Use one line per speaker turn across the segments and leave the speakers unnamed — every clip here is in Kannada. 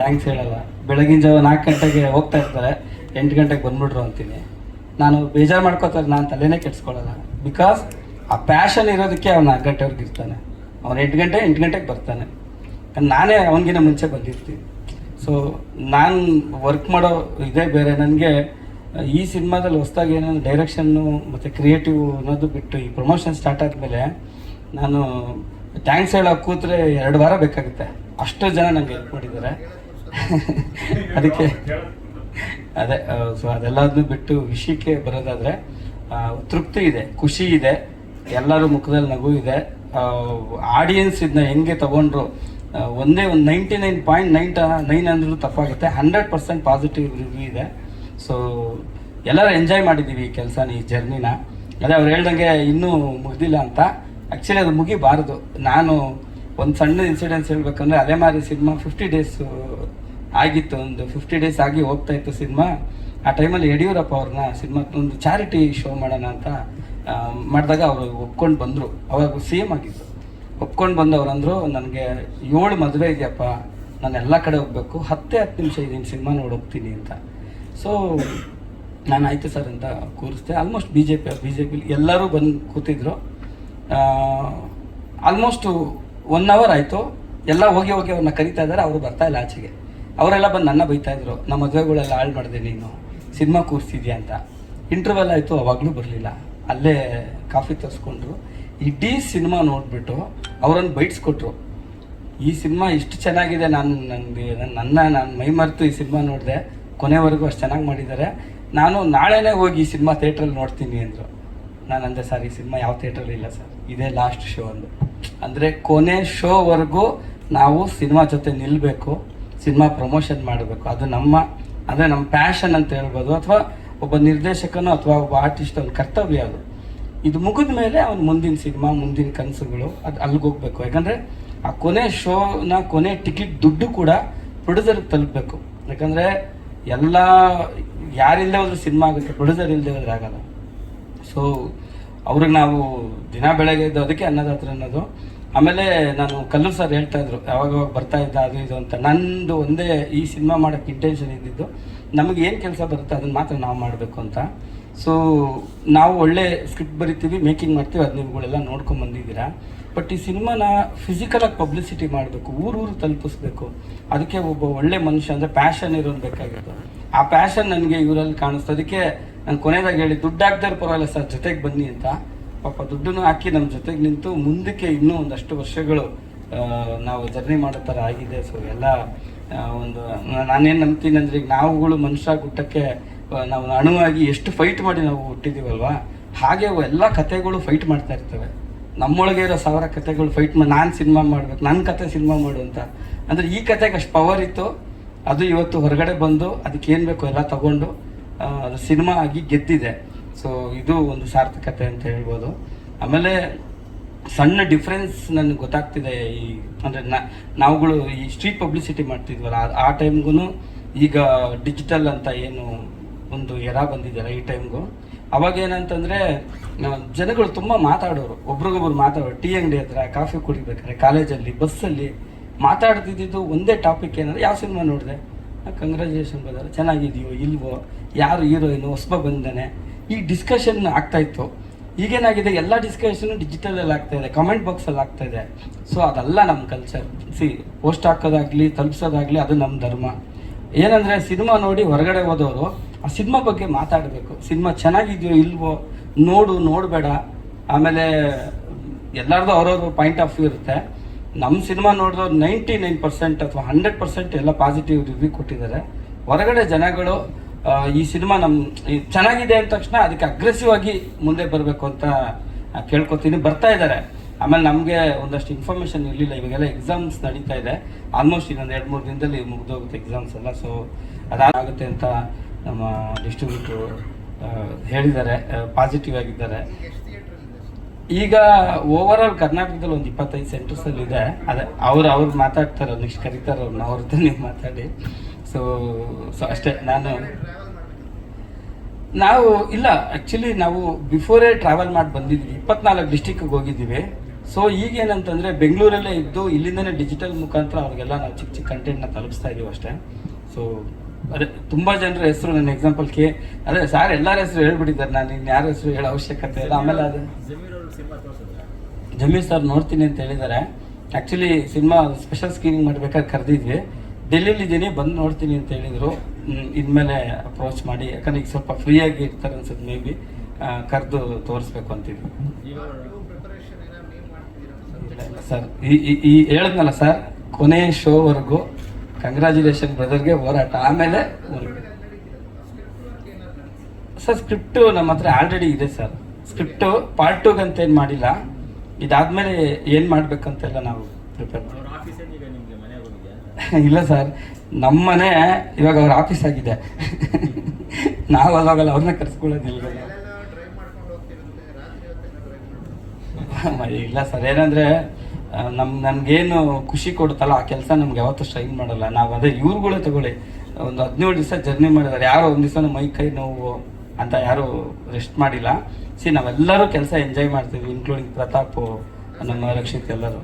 ಥ್ಯಾಂಕ್ಸ್ ಹೇಳಲ್ಲ. ಬೆಳಗಿನ ಜಾವ 4 ಗಂಟೆಗೆ ಹೋಗ್ತಾ ಇರ್ತಾರೆ, 8 ಗಂಟೆಗೆ ಬಂದ್ಬಿಟ್ರು ಅಂತೀನಿ. ನಾನು ಬೇಜಾರು ಮಾಡ್ಕೋತಾರೆ, ನಾನು ತಲೆನೇ ಕೆಡಿಸ್ಕೊಳ್ಳಲ್ಲ. ಬಿಕಾಸ್ ಆ ಪ್ಯಾಷನ್ ಇರೋದಕ್ಕೆ ಅವ್ನು 4 ಗಂಟೆವರೆಗೆ ಇರ್ತಾನೆ. ಅವ್ನು 8 ಗಂಟೆಗೆ ಬರ್ತಾನೆ. ನಾನೇ ಅವನಿಗಿನ ಮುಂಚೆ ಬಂದಿರ್ತೀನಿ. ಸೊ ನಾನು ವರ್ಕ್ ಮಾಡೋ ಇದೇ ಬೇರೆ. ನನಗೆ ಈ ಸಿನಿಮಾದಲ್ಲಿ ಹೊಸ್ದಾಗಿ ಏನೋ ಡೈರೆಕ್ಷನ್ನು ಮತ್ತು ಕ್ರಿಯೇಟಿವ್ ಅನ್ನೋದು ಬಿಟ್ಟು ಈ ಪ್ರಮೋಷನ್ ಸ್ಟಾರ್ಟ್ ಆದಮೇಲೆ ನಾನು ಥ್ಯಾಂಕ್ಸ್ ಹೇಳೋಕೆ ಕೂತ್ರೆ 2 ವಾರ ಬೇಕಾಗುತ್ತೆ. ಅಷ್ಟು ಜನ ನನಗೆ ಹೆಲ್ಪ್ ಮಾಡಿದ್ದಾರೆ. ಅದಕ್ಕೆ ಅದೇ ಸೊ ಅದೆಲ್ಲದನ್ನು ಬಿಟ್ಟು ವಿಷಯಕ್ಕೆ ಬರೋದಾದರೆ ತೃಪ್ತಿ ಇದೆ, ಖುಷಿ ಇದೆ, ಎಲ್ಲರೂ ಮುಖದಲ್ಲಿ ನಗು ಇದೆ. ಆಡಿಯನ್ಸ್ ಇದನ್ನ ಹೆಂಗೆ ತೊಗೊಂಡ್ರು ಒಂದೇ ಒಂದು 99.9 ಅಂದ್ರೂ ತಪ್ಪಾಗುತ್ತೆ. 100% ಪಾಸಿಟಿವ್ ರಿವ್ಯೂ ಇದೆ. ಸೊ ಎಲ್ಲರೂ ಎಂಜಾಯ್ ಮಾಡಿದ್ದೀವಿ ಈ ಕೆಲಸನ, ಈ ಜರ್ನಿನ. ಅದೇ ಅವ್ರು ಹೇಳ್ದಂಗೆ ಇನ್ನೂ ಮುಗಿದಿಲ್ಲ ಅಂತ. ಆ್ಯಕ್ಚುಲಿ ಅದು ಮುಗಿಬಾರ್ದು. ನಾನು ಒಂದು ಸಣ್ಣ ಇನ್ಸಿಡೆನ್ಸ್ ಹೇಳ್ಬೇಕಂದ್ರೆ, ಅಲೆಮಾರಿ ಸಿನಿಮಾ 50 ಡೇಸ್ ಆಗಿತ್ತು. ಒಂದು 50 ಡೇಸ್ ಆಗಿ ಹೋಗ್ತಾ ಇತ್ತು ಸಿನಿಮಾ. ಆ ಟೈಮಲ್ಲಿ ಯಡಿಯೂರಪ್ಪ ಅವ್ರನ್ನ ಸಿನಿಮಾ ಒಂದು ಚಾರಿಟಿ ಶೋ ಮಾಡೋಣ ಅಂತ ಮಾಡಿದಾಗ ಅವರು ಒಪ್ಕೊಂಡು ಬಂದರು. ಅವಾಗ CM ಆಗಿದ್ದು. ಒಪ್ಕೊಂಡು ಬಂದವ್ರಂದರು, ನನಗೆ 7 ಮದುವೆ ಇದೆಯಪ್ಪ, ನಾನು ಎಲ್ಲ ಕಡೆ ಹೋಗಬೇಕು, 10 ನಿಮಿಷ ಇದೀನಿ ಸಿನಿಮಾ ನೋಡಿ ಹೋಗ್ತೀನಿ ಅಂತ. ಸೊ ನಾನು ಆಯಿತು ಸರ್ ಅಂತ ಕೂರಿಸ್ದೆ. ಆಲ್ಮೋಸ್ಟ್ ಬಿ ಜೆ ಪಿ ಎಲ್ಲರೂ ಬಂದು ಕೂತಿದ್ರು. ಆಲ್ಮೋಸ್ಟು 1 ಅವರ್ ಆಯಿತು. ಎಲ್ಲ ಹೋಗಿ ಅವ್ರನ್ನ ಕರಿತಾ ಇದ್ದಾರೆ, ಅವರು ಬರ್ತಾ ಇಲ್ಲ ಆಚೆಗೆ. ಅವರೆಲ್ಲ ಬಂದು ನನ್ನ ಬೈತಾಯಿದ್ರು, ನಮ್ಮ ಮದುವೆಗಳೆಲ್ಲ ಹಾಳು ಮಾಡಿದೆ ನೀನು, ಸಿನಿಮಾ ಕೂರಿಸಿದ್ಯಾ ಅಂತ. ಇಂಟರ್ವಲ್ ಆಯಿತು, ಅವಾಗಲೂ ಬರಲಿಲ್ಲ. ಅಲ್ಲೇ ಕಾಫಿ ತರಿಸ್ಕೊಂಡ್ರು. ಇಡೀ ಸಿನಿಮಾ ನೋಡಿಬಿಟ್ಟು ಅವರನ್ನು ಬೈಟ್ಸ್ಕೊಟ್ರು. ಈ ಸಿನಿಮಾ ಇಷ್ಟು ಚೆನ್ನಾಗಿದೆ, ನಾನು ಮೈ ಮರೆತು ಈ ಸಿನಿಮಾ ನೋಡಿದೆ, ಕೊನೆವರೆಗೂ ಅಷ್ಟು ಚೆನ್ನಾಗಿ ಮಾಡಿದ್ದಾರೆ, ನಾನು ನಾಳೆನೇ ಹೋಗಿ ಈ ಸಿನಿಮಾ ಥಿಯೇಟ್ರಲ್ಲಿ ನೋಡ್ತೀನಿ ಅಂದರು. ನಾನು ಅಂದೆ, ಸರ್ ಈ ಸಿನಿಮಾ ಯಾವ ಥಿಯೇಟ್ರಲ್ಲಿ ಇಲ್ಲ ಸರ್, ಇದೇ ಲಾಸ್ಟ್ ಶೋ ಅಂದು. ಅಂದರೆ ಕೊನೆ ಶೋವರೆಗೂ ನಾವು ಸಿನಿಮಾ ಜೊತೆ ನಿಲ್ಲಬೇಕು, ಸಿನಿಮಾ ಪ್ರಮೋಷನ್ ಮಾಡಬೇಕು. ಅದು ನಮ್ಮ ಪ್ಯಾಷನ್ ಅಂತ ಹೇಳ್ಬೋದು, ಅಥವಾ ಒಬ್ಬ ನಿರ್ದೇಶಕನೋ ಅಥವಾ ಒಬ್ಬ ಆರ್ಟಿಸ್ಟ್ ಅವ್ನ ಕರ್ತವ್ಯ ಅದು. ಇದು ಮುಗಿದ ಮೇಲೆ ಅವ್ನು ಮುಂದಿನ ಸಿನಿಮಾ, ಮುಂದಿನ ಕನಸುಗಳು ಅದು ಅಲ್ಲಿಗೆ ಹೋಗ್ಬೇಕು. ಯಾಕಂದರೆ ಆ ಕೊನೆ ಶೋನ ಕೊನೆ ಟಿಕೆಟ್ ದುಡ್ಡು ಕೂಡ ಪ್ರೊಡ್ಯೂಸರ್ಗೆ ತಲುಪಬೇಕು. ಯಾಕಂದರೆ ಎಲ್ಲ ಯಾರಿಲ್ಲದೆ ಹೋದ್ರೆ ಸಿನಿಮಾ ಆಗುತ್ತೆ, ಪ್ರೊಡ್ಯೂಸರ್ ಇಲ್ಲದೆ ಹೋದ್ರೆ ಆಗಲ್ಲ. ಸೊ ಅವ್ರಿಗೆ ನಾವು ದಿನ ಬೆಳಗ್ಗೆ ಇದ್ದು ಅದಕ್ಕೆ ಅನ್ನದಾತ್ರ ಅನ್ನೋದು. ಆಮೇಲೆ ನಾನು ಕಲ್ಲೂರು ಸರ್ ಹೇಳ್ತಾಯಿದ್ರು, ಯಾವಾಗ ಬರ್ತಾ ಇದ್ದ ಅದು ಇದು ಅಂತ. ನಂದು ಒಂದೇ ಈ ಸಿನಿಮಾ ಮಾಡೋಕ್ಕೆ ಇಂಟೆನ್ಷನ್ ಇದ್ದಿದ್ದು, ನಮಗೆ ಏನು ಕೆಲಸ ಬರುತ್ತೆ ಅದನ್ನು ಮಾತ್ರ ನಾವು ಮಾಡಬೇಕು ಅಂತ. ಸೊ ನಾವು ಒಳ್ಳೆ ಸ್ಕ್ರಿಪ್ಟ್ ಬರಿತೀವಿ, ಮೇಕಿಂಗ್ ಮಾಡ್ತೀವಿ, ಅದು ನೀವುಗಳೆಲ್ಲ ನೋಡ್ಕೊಂಡು ಬಂದಿದ್ದೀರಾ. ಬಟ್ ಈ ಸಿನಿಮಾನ ಫಿಸಿಕಲಾಗಿ ಪಬ್ಲಿಸಿಟಿ ಮಾಡಬೇಕು, ಊರು ತಲುಪಿಸ್ಬೇಕು. ಅದಕ್ಕೆ ಒಬ್ಬ ಒಳ್ಳೆ ಮನುಷ್ಯ ಅಂದರೆ ಪ್ಯಾಷನ್ ಇರೋದು ಬೇಕಾಗಿತ್ತು. ಆ ಪ್ಯಾಷನ್ ನನಗೆ ಇವರಲ್ಲಿ ಕಾಣಿಸ್ತು. ಅದಕ್ಕೆ ನಾನು ಕೊನೆಯದಾಗಿ ಹೇಳಿ, ದುಡ್ಡು ಹಾಕ್ದಾರೆ ಪರವಾಗಿಲ್ಲ ಸರ್, ಜೊತೆಗೆ ಬನ್ನಿ ಅಂತ. ಪಾಪ ದುಡ್ಡನ್ನು ಹಾಕಿ ನಮ್ಮ ಜೊತೆಗೆ ನಿಂತು ಮುಂದಕ್ಕೆ ಇನ್ನೂ ಒಂದಷ್ಟು ವರ್ಷಗಳು ನಾವು ಜರ್ನಿ ಮಾಡೋ ಥರ ಆಗಿದೆ. ಸೊ ಎಲ್ಲ ಒಂದು ನಾನೇನು ನಂಬ್ತೀನಿ ಅಂದರೆ, ಈಗ ನಾವುಗಳು ಮನುಷ್ಯ ಗುಟ್ಟಕ್ಕೆ ನಾವು ಅಣುವಾಗಿ ಎಷ್ಟು ಫೈಟ್ ಮಾಡಿ ನಾವು ಹುಟ್ಟಿದ್ದೀವಲ್ವ, ಹಾಗೆ ಎಲ್ಲ ಕಥೆಗಳು ಫೈಟ್ ಮಾಡ್ತಾ ಇರ್ತವೆ. ನಮ್ಮೊಳಗೆ ಇರೋ 1000 ಕಥೆಗಳು ಫೈಟ್ ಮಾಡಿ, ನಾನು ಸಿನಿಮಾ ಮಾಡಬೇಕು, ನನ್ನ ಕತೆ ಸಿನಿಮಾ ಮಾಡು ಅಂತ. ಅಂದರೆ ಈ ಕತೆಗೆ ಅಷ್ಟು ಪವರ್ ಇತ್ತು. ಅದು ಇವತ್ತು ಹೊರಗಡೆ ಬಂದು ಅದಕ್ಕೆ ಏನು ಬೇಕೋ ಎಲ್ಲ ತಗೊಂಡು ಅದು ಸಿನಿಮಾ ಆಗಿ ಗೆದ್ದಿದೆ. ಸೊ ಇದು ಒಂದು ಸಾರ್ಥಕತೆ ಅಂತ ಹೇಳ್ಬೋದು. ಆಮೇಲೆ ಸಣ್ಣ ಡಿಫ್ರೆನ್ಸ್ ನನಗೆ ಗೊತ್ತಾಗ್ತಿದೆ. ಈ ಅಂದರೆ ನಾವುಗಳು ಈ ಸ್ಟ್ರೀಟ್ ಪಬ್ಲಿಸಿಟಿ ಮಾಡ್ತಿದ್ವಲ್ಲ, ಆ ಟೈಮ್ಗೂ ಈಗ ಡಿಜಿಟಲ್ ಅಂತ ಏನು ಒಂದು ಎರಾ ಬಂದಿದ್ದಾರೆ ಈ ಟೈಮ್ಗೂ. ಅವಾಗ ಏನಂತಂದರೆ ಜನಗಳು ತುಂಬ ಮಾತಾಡೋರು, ಒಬ್ರಿಗೊಬ್ರು ಮಾತಾಡೋರು. ಟೀ ಅಂಗಡಿ ಹತ್ರ ಕಾಫಿ ಕುಡಿಬೇಕಾದ್ರೆ, ಕಾಲೇಜಲ್ಲಿ, ಬಸ್ಸಲ್ಲಿ ಮಾತಾಡ್ತಿದ್ದು ಒಂದೇ ಟಾಪಿಕ್ ಏನಂದರೆ, ಯಾವ ಸಿನಿಮಾ ನೋಡಿದೆ, ಕಂಗ್ರ್ಯಾಚುಲೇಷನ್ ಬರೋದು, ಚೆನ್ನಾಗಿದೆಯೋ ಇಲ್ವೋ, ಯಾರು ಹೀರೋಯಿನು, ಹೊಸಬ ಬಂದಾನೆ, ಈ ಡಿಸ್ಕಷನ್ ಆಗ್ತಾಯಿತ್ತು. ಈಗೇನಾಗಿದೆ, ಎಲ್ಲ ಡಿಸ್ಕಷನ್ನು ಡಿಜಿಟಲಲ್ಲಿ ಆಗ್ತಾಯಿದೆ, ಕಮೆಂಟ್ ಬಾಕ್ಸಲ್ಲಿ ಆಗ್ತಾಯಿದೆ. ಸೊ ಅದೆಲ್ಲ ನಮ್ಮ ಕಲ್ಚರ್. ಪೋಸ್ಟ್ ಹಾಕೋದಾಗಲಿ ತಲುಪಿಸೋದಾಗಲಿ ಅದು ನಮ್ಮ ಧರ್ಮ. ಏನಂದರೆ ಸಿನಿಮಾ ನೋಡಿ ಹೊರಗಡೆ ಹೋದವರು ಆ ಸಿನಿಮಾ ಬಗ್ಗೆ ಮಾತಾಡಬೇಕು. ಸಿನಿಮಾ ಚೆನ್ನಾಗಿದೆಯೋ ಇಲ್ವೋ ನೋಡಬೇಡ. ಆಮೇಲೆ ಎಲ್ಲರದು ಅವ್ರವ್ರ ಪಾಯಿಂಟ್ ಆಫ್ ವ್ಯೂ ಇರುತ್ತೆ. ನಮ್ಮ ಸಿನಿಮಾ ನೋಡಿದವ್ರು 99% ಅಥವಾ 100% ಎಲ್ಲ ಪಾಸಿಟಿವ್ ರಿವ್ಯೂ ಕೊಟ್ಟಿದ್ದಾರೆ. ಹೊರಗಡೆ ಜನಗಳು ಈ ಸಿನಿಮಾ ಚೆನ್ನಾಗಿದೆ ಅಂದ ತಕ್ಷಣ ಅದಕ್ಕೆ ಅಗ್ರೆಸಿವ್ ಆಗಿ ಮುಂದೆ ಬರಬೇಕು ಅಂತ ಕೇಳ್ಕೊತೀನಿ. ಬರ್ತಾ ಇದ್ದಾರೆ. ಆಮೇಲೆ ನಮಗೆ ಒಂದಷ್ಟು ಇನ್ಫಾರ್ಮೇಷನ್ ಇರಲಿಲ್ಲ. ಇವಾಗೆಲ್ಲ ಎಕ್ಸಾಮ್ಸ್ ನಡೀತಾ ಇದೆ. ಆಲ್ಮೋಸ್ಟ್ ಇನ್ನೊಂದು 2-3 ದಿನದಲ್ಲಿ ಮುಗಿದೋಗುತ್ತೆ ಎಕ್ಸಾಮ್ಸ್ ಎಲ್ಲ. ಸೊ ಅದಾಗುತ್ತೆ ಅಂತ ನಮ್ಮ ಡಿಸ್ಟ್ರಿಬ್ಯೂಟ್ರು ಹೇಳಿದ್ದಾರೆ, ಪಾಸಿಟಿವ್ ಆಗಿದ್ದಾರೆ. ಈಗ ಓವರ್ ಆಲ್ ಕರ್ನಾಟಕದಲ್ಲಿ ಒಂದು 25 ಸೆಂಟರ್ಸಲ್ಲಿ ಇದೆ. ಅದೇ ಅವ್ರು ಮಾತಾಡ್ತಾರೆ, ನೆಕ್ಸ್ಟ್ ಕರೀತಾರೆ ಅವ್ರ ಹತ್ರ ನೀವು ಮಾತಾಡಿ. ಸೊ ಅಷ್ಟೇ. ನಾವು ಇಲ್ಲ, ಆ್ಯಕ್ಚುಲಿ ನಾವು ಬಿಫೋರೇ ಟ್ರಾವೆಲ್ ಮಾಡಿ ಬಂದಿದ್ವಿ. 24 ಡಿಸ್ಟಿಕ್ಕಿಗೆ ಹೋಗಿದ್ದೀವಿ. ಸೊ ಈಗೇನಂತಂದರೆ ಬೆಂಗಳೂರಲ್ಲೇ ಇದ್ದು ಇಲ್ಲಿಂದನೇ ಡಿಜಿಟಲ್ ಮುಖಾಂತರ ಅವ್ರಿಗೆಲ್ಲ ನಾವು ಚಿಕ್ಕ ಚಿಕ್ಕ ಕಂಟೆಂಟ್ನ ತಲುಪಿಸ್ತಾ ಇದ್ದೀವಿ ಅಷ್ಟೇ. ಸೊ ಅದೇ ತುಂಬ ಜನರ ಹೆಸರು ನನ್ನ ಎಕ್ಸಾಂಪಲ್ ಅದೇ ಸಾರ್ ಎಲ್ಲರ ಹೆಸರು ಹೇಳ್ಬಿಟ್ಟಿದ್ದಾರೆ, ನಾನು ಇನ್ನು ಯಾರ ಹೆಸರು ಹೇಳೋ ಅವಶ್ಯಕತೆ ಇಲ್ಲ. ಆಮೇಲೆ ಅದು ಜಮೀರ್ ಸರ್ ನೋಡ್ತೀನಿ ಅಂತ ಹೇಳಿದ್ದಾರೆ. ಆ್ಯಕ್ಚುಲಿ ಸಿನಿಮಾ ಸ್ಪೆಷಲ್ ಸ್ಕ್ರೀನಿಂಗ್ ಮಾಡ್ಬೇಕಾದ್ರೆ ಕರೆದಿದ್ವಿ, ಡೆಲ್ಲಿಲಿದ್ದೀನಿ ಬಂದು ನೋಡ್ತೀನಿ ಅಂತ ಹೇಳಿದರು. ಇನ್ಮೇಲೆ ಅಪ್ರೋಚ್ ಮಾಡಿ, ಯಾಕಂದ್ರೆ ಈಗ ಸ್ವಲ್ಪ ಫ್ರೀಯಾಗಿ ಇರ್ತಾರೆ ಅನ್ಸುತ್ತೆ, ಮೇ ಬಿ ಕರೆದು ತೋರಿಸ್ಬೇಕು ಅಂತಿದ್ವಿ. ಸರ್ ಈ ಹೇಳಿದ್ನಲ್ಲ ಸರ್, ಕೊನೆ ಶೋವರೆಗೂ ಕಂಗ್ರ್ಯಾಚುಲೇಷನ್ ಬ್ರದರ್ಗೆ ಹೋರಾಟ. ಆಮೇಲೆ ಸರ್ ಸ್ಕ್ರಿಪ್ಟು ನಮ್ಮ ಹತ್ರ ಆಲ್ರೆಡಿ ಇದೆ ಸರ್. ಸ್ಕ್ರಿಪ್ಟು ಪಾರ್ಟ್ 2 ಅಂತ ಏನು ಮಾಡಿಲ್ಲ, ಇದಾದ್ಮೇಲೆ ಏನು ಮಾಡ್ಬೇಕಂತೆಲ್ಲ ನಾವು ಪ್ರಿಪೇರ್ ಮಾಡಿ. ಇಲ್ಲ ಸರ್, ನಮ್ಮ ಮನೆ ಇವಾಗ ಅವ್ರ ಆಫೀಸ್ ಆಗಿದೆ. ನಾವು ಅವಾಗಲ್ಲ ಅವ್ರನ್ನ ಕರ್ಸ್ಕೊಳ್ಳೋದಿಲ್ಲ. ಇಲ್ಲ ಸರ್, ಏನಂದರೆ ನಮಗೇನು ಖುಷಿ ಕೊಡುತ್ತಲ್ಲ ಆ ಕೆಲಸ ನಮ್ಗೆ ಯಾವತ್ತೂ ಸ್ಟ್ರೈನ್ ಮಾಡಲ್ಲ ನಾವು. ಅದೇ ಇವ್ರುಗಳೇ ತಗೊಳ್ಳಿ, ಒಂದು 17 ದಿವಸ ಜರ್ನಿ ಮಾಡಿದ್ದಾರೆ, ಯಾರೋ ಒಂದು ದಿವಸ ಮೈ ಕೈ ನೋವು ಅಂತ ಯಾರೂ ರೆಸ್ಟ್ ಮಾಡಿಲ್ಲ. ನಾವೆಲ್ಲರೂ ಕೆಲಸ ಎಂಜಾಯ್ ಮಾಡ್ತೀವಿ, ಇನ್ಕ್ಲೂಡಿಂಗ್ ಪ್ರತಾಪ್, ನಮ್ಮ ರಕ್ಷಿತ್ ಎಲ್ಲರೂ.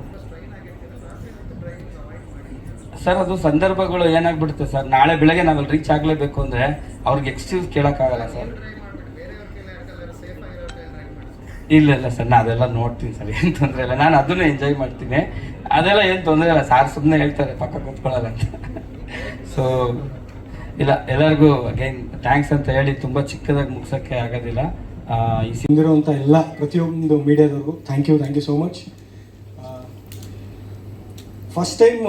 ಸರ್ ಅದು ಸಂದರ್ಭಗಳು ಏನಾಗ್ಬಿಡುತ್ತೆ ಸರ್, ನಾಳೆ ಬೆಳಗ್ಗೆ ನಾವಲ್ಲಿ ರೀಚ್ ಆಗಲೇಬೇಕು ಅಂದರೆ ಅವ್ರಿಗೆ ಎಕ್ಸ್ಕ್ಯೂಸ್ ಕೇಳೋಕ್ಕಾಗಲ್ಲ ಸರ್. ಇಲ್ಲ ಸರ್, ನಾನು ಅದೆಲ್ಲ ನೋಡ್ತೀನಿ ಸರ್, ಏನು ತೊಂದರೆ ಇಲ್ಲ. ನಾನು ಅದನ್ನು ಎಂಜಾಯ್ ಮಾಡ್ತೀನಿ, ಅದೆಲ್ಲ ಏನು ತೊಂದರೆ ಇಲ್ಲ. ಸಾರ್ ಸುಮ್ಮನೆ ಹೇಳ್ತಾರೆ ಪಕ್ಕ ಕೂತ್ಕೊಳ್ಳಲ್ಲ ಅಂತ. ಸೊ ಇಲ್ಲ, ಎಲ್ಲರಿಗೂ ಅಗೈನ್ ಥ್ಯಾಂಕ್ಸ್ ಅಂತ ಹೇಳಿ ತುಂಬ ಚಿಕ್ಕದಾಗಿ ಮುಗ್ಸೋಕ್ಕೆ ಆಗೋದಿಲ್ಲ. ಈ
ಸಿಂಗಿರುವಂಥ ಎಲ್ಲ ಪ್ರತಿಯೊಂದು ಮೀಡಿಯಾದವ್ರಿಗೂ thank you so much. First time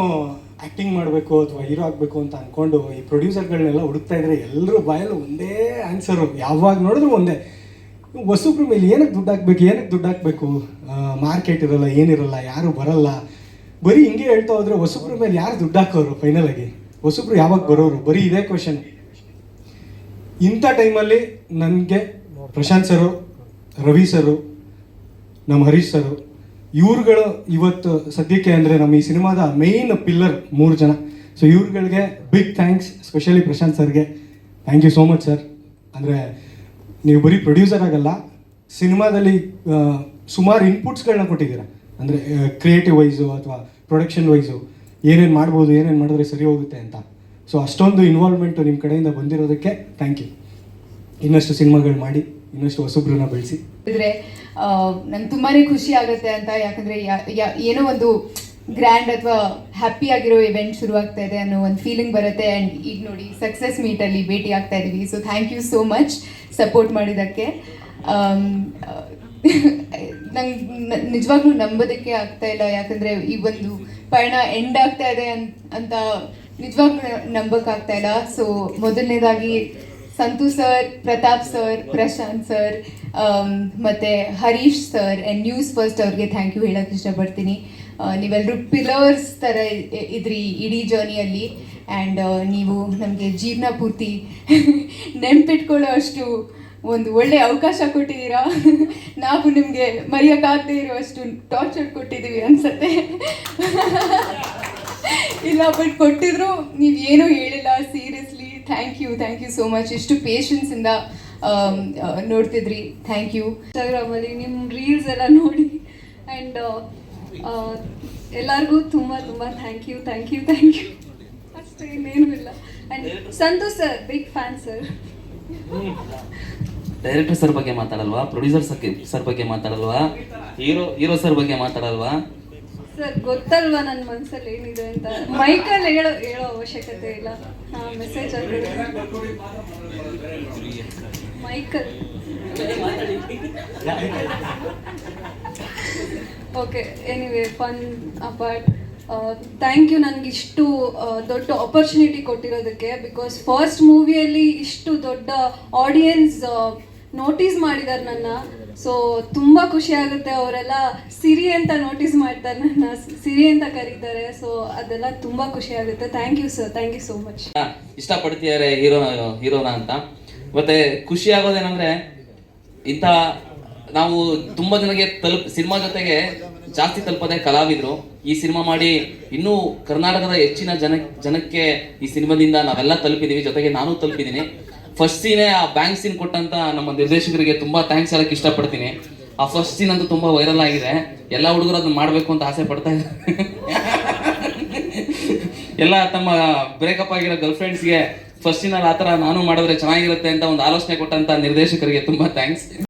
acting ಮಾಡಬೇಕು ಅಥವಾ ಹೀರೋ ಆಗಬೇಕು ಅಂತ ಅಂದ್ಕೊಂಡು ಈ ಪ್ರೊಡ್ಯೂಸರ್ಗಳನ್ನೆಲ್ಲ ಹುಡುಕ್ತಾ ಇದ್ರೆ ಎಲ್ಲರೂ ಬಾಯಲ್ಲೂ ಒಂದೇ ಆನ್ಸರು, ಯಾವಾಗ ನೋಡಿದ್ರು ಒಂದೇ, ಹೊಸಬ್ರ ಮೇಲೆ ಏನಕ್ಕೆ ದುಡ್ಡು ಹಾಕಬೇಕು, ಮಾರ್ಕೆಟ್ ಇರಲ್ಲ, ಏನಿರಲ್ಲ, ಯಾರು ಬರಲ್ಲ, ಬರೀ ಹಿಂಗೆ ಹೇಳ್ತಾ ಹೋದರೆ ಹೊಸಬ್ರ ಮೇಲೆ ಯಾರು ದುಡ್ಡು ಹಾಕೋರು? ಫೈನಲ್ ಆಗಿ ಹೊಸಬ್ರು ಯಾವಾಗ ಬರೋರು? ಬರೀ ಇದೇ ಕ್ವಶನ್. ಇಂಥ ಟೈಮಲ್ಲಿ ನನಗೆ ಪ್ರಶಾಂತ್ ಸರು, ರವಿ ಸರು, ನಮ್ಮ ಹರೀಶ್ ಸರು, ಇವ್ರುಗಳು ಇವತ್ತು ಸದ್ಯಕ್ಕೆ ಅಂದರೆ ನಮ್ಮ ಈ ಸಿನಿಮಾದ ಮೇಯ್ನ್ ಪಿಲ್ಲರ್ 3 ಜನ. ಸೊ ಇವ್ರುಗಳಿಗೆ ಬಿಗ್ ಥ್ಯಾಂಕ್ಸ್, ಸ್ಪೆಷಲಿ ಪ್ರಶಾಂತ್ ಸರ್ಗೆ thank you so much sir. ಅಂದರೆ ನೀವು ಬರೀ ಪ್ರೊಡ್ಯೂಸರ್ ಆಗಲ್ಲ, ಸಿನಿಮಾದಲ್ಲಿ ಸುಮಾರು ಇನ್ಪುಟ್ಸ್ಗಳನ್ನ ಕೊಟ್ಟಿದ್ದೀರಾ. ಅಂದರೆ ಕ್ರಿಯೇಟಿವ್ ವೈಸು ಅಥವಾ ಪ್ರೊಡಕ್ಷನ್ ವೈಸು ಏನೇನು ಮಾಡ್ಬೋದು, ಏನೇನು ಮಾಡಿದ್ರೆ ಸರಿ ಹೋಗುತ್ತೆ ಅಂತ. ಸೊ ಅಷ್ಟೊಂದು ಇನ್ವಾಲ್ವ್ಮೆಂಟು ನಿಮ್ಮ ಕಡೆಯಿಂದ ಬಂದಿರೋದಕ್ಕೆ ಥ್ಯಾಂಕ್ ಯು. ಇನ್ನಷ್ಟು ಸಿನಿಮಾಗಳು ಮಾಡಿ, ಇನ್ನಷ್ಟು ಹೊಸಬ್ರನ್ನ ಬೆಳೆಸಿ.
ನಂಗೆ ತುಂಬಾ ಖುಷಿ ಆಗುತ್ತೆ ಅಂತ, ಯಾಕಂದರೆ ಏನೋ ಒಂದು ಗ್ರ್ಯಾಂಡ್ ಅಥವಾ ಹ್ಯಾಪಿ ಆಗಿರೋ ಇವೆಂಟ್ ಶುರುವಾಗ್ತಾ ಇದೆ ಅನ್ನೋ ಒಂದು ಫೀಲಿಂಗ್ ಬರುತ್ತೆ. ಆ್ಯಂಡ್ ಈಗ ನೋಡಿ ಸಕ್ಸಸ್ ಮೀಟಲ್ಲಿ ಭೇಟಿ ಆಗ್ತಾ ಇದ್ದೀವಿ. So thank you so much support ಮಾಡಿದ್ದಕ್ಕೆ. ನಂಗೆ ನಿಜವಾಗ್ಲೂ ನಂಬೋದಕ್ಕೆ ಆಗ್ತಾ ಇಲ್ಲ, ಯಾಕಂದರೆ ಈ ಒಂದು ಪಯಣ ಎಂಡ್ ಆಗ್ತಾ ಇದೆ ಅಂತ ನಿಜವಾಗ್ಲೂ ನಂಬೋಕ್ಕಾಗ್ತಾ ಇಲ್ಲ. ಸೊ ಮೊದಲನೇದಾಗಿ Santhu sir, Prathap sir, Prashanth sir, ಮತ್ತು Harish sir and news first ಅವ್ರಿಗೆ ಥ್ಯಾಂಕ್ ಯು ಹೇಳೋಕ್ಕೆ ಇಷ್ಟಪಡ್ತೀನಿ. ನೀವೆಲ್ಲರೂ ಪಿಲ್ಲರ್ಸ್ ಥರ ಇದ್ರಿ ಇಡೀ ಜರ್ನಿಯಲ್ಲಿ. ಆ್ಯಂಡ್ ನೀವು ನಮಗೆ ಜೀವನ ಪೂರ್ತಿ ನೆನ್ಪಿಟ್ಕೊಳ್ಳೋ ಅಷ್ಟು ಒಂದು ಒಳ್ಳೆಯ ಅವಕಾಶ ಕೊಟ್ಟಿದ್ದೀರಾ. ನಾವು ನಿಮಗೆ ಮರೆಯೋಕ್ಕಾಗದೇ ಇರೋಷ್ಟು ಟಾರ್ಚರ್ ಕೊಟ್ಟಿದ್ದೀವಿ ಅನ್ಸುತ್ತೆ. ಇಲ್ಲ, ಬಟ್ ಕೊಟ್ಟಿದ್ರು ನೀವೇನೂ ಹೇಳಿಲ್ಲ. Seriously thank you so much. ಇಷ್ಟು ಪೇಷನ್ಸಿಂದ ನೋಡ್ತಿದ್ರಿ, ಥ್ಯಾಂಕ್ ಯು.
ಇನ್ಸ್ಟಾಗ್ರಾಮಲ್ಲಿ ನಿಮ್ಮ ರೀಲ್ಸ್ ಎಲ್ಲ ನೋಡಿ ಆ್ಯಂಡ್ ಎಲ್ಲರಿಗೂ ತುಂಬ ಥ್ಯಾಂಕ್ ಯು ಅಷ್ಟೇ, ಇನ್ನೇನು ಇಲ್ಲ. And Santosh sir big fan sir.
Director sir ಬಗ್ಗೆ ಮಾತಾಡಲ್ವಾ? ಪ್ರೊಡ್ಯೂಸರ್ ಸರ್ ಬಗ್ಗೆ ಮಾತಾಡಲ್ವಾ? ಹೀರೋ ಸರ್ ಬಗ್ಗೆ ಮಾತಾಡಲ್ವಾ?
ಸರ್ ಗೊತ್ತಲ್ವಾ ನನ್ನ ಮನಸ್ಸಲ್ಲಿ ಏನಿದೆ ಅಂತ. ಮೈಕಲ್ಲಿ ಹೇಳೋ ಅವಶ್ಯಕತೆ ಇಲ್ಲ. ಮೆಸೇಜ್ ಆಗಿದೆ Michael. Okay, anyway fun apart, thank you ನನಗೆ ಇಷ್ಟು ದೊಡ್ಡ ಆಪರ್ಚುನಿಟಿ ಕೊಟ್ಟಿರೋದಕ್ಕೆ. ಬಿಕಾಸ್ ಫಸ್ಟ್ ಮೂವಿಯಲ್ಲಿ ಇಷ್ಟು ದೊಡ್ಡ ಆಡಿಯನ್ಸ್ ನೋಟಿಸ್ ಮಾಡಿದ್ದಾರೆ ನನ್ನ. ಸೊ ತುಂಬ ಖುಷಿ ಆಗುತ್ತೆ. ಅವರೆಲ್ಲ ಸಿರಿ ಅಂತ ನೋಟಿಸ್ ಮಾಡ್ತಾರೆ, ನನ್ನ ಸಿರಿ ಅಂತ ಕರೀತಾರೆ. ಸೊ ಅದೆಲ್ಲ ತುಂಬ ಖುಷಿ ಆಗುತ್ತೆ. Thank you sir, thank you so much.
ಇಷ್ಟಪಡ್ತಿದ್ದಾರೆ ಹೀರೋನ ಅಂತ. ಮತ್ತೆ ಖುಷಿ ಆಗೋದೇನಂದ್ರೆ, ಇಂಥ ನಾವು ತುಂಬ ಜನಕ್ಕೆ ಸಿನಿಮಾ ಜೊತೆಗೆ ಜಾಸ್ತಿ ತಲುಪೋದೇ ಕಲಾವಿದರು. ಈ ಸಿನಿಮಾ ಮಾಡಿ ಇನ್ನೂ ಕರ್ನಾಟಕದ ಹೆಚ್ಚಿನ ಜನಕ್ಕೆ ಈ ಸಿನಿಮಾದಿಂದ ನಾವೆಲ್ಲ ತಲುಪಿದೀವಿ, ಜೊತೆಗೆ ನಾನು ತಲುಪಿದ್ದೀನಿ. ಫಸ್ಟ್ ಸೀನೇ ಆ ಬ್ಯಾಂಕ್ ಸೀನ್ ಕೊಟ್ಟಂತ ನಮ್ಮ ನಿರ್ದೇಶಕರಿಗೆ ತುಂಬಾ ಥ್ಯಾಂಕ್ಸ್ ಹೇಳಕ್ ಇಷ್ಟಪಡ್ತೀನಿ. ಆ ಫಸ್ಟ್ ಸೀನ್ ಅಂತೂ ತುಂಬಾ ವೈರಲ್ ಆಗಿದೆ. ಎಲ್ಲ ಹುಡುಗರು ಅದನ್ನ ಮಾಡ್ಬೇಕು ಅಂತ ಆಸೆ ಪಡ್ತಾ ಇದ್ದಾರೆ. ಎಲ್ಲ ತಮ್ಮ ಬ್ರೇಕಪ್ ಆಗಿರೋ ಗರ್ಲ್ ಫ್ರೆಂಡ್ಸ್ಗೆ ಫಸ್ಟ್ ಸೀನಲ್ಲಿ ಆ ಥರ ನಾನು ಮಾಡಿದ್ರೆ ಚೆನ್ನಾಗಿರುತ್ತೆ ಅಂತ ಒಂದು ಆಲೋಚನೆ ಕೊಟ್ಟಂತ ನಿರ್ದೇಶಕರಿಗೆ ತುಂಬಾ ಥ್ಯಾಂಕ್ಸ್.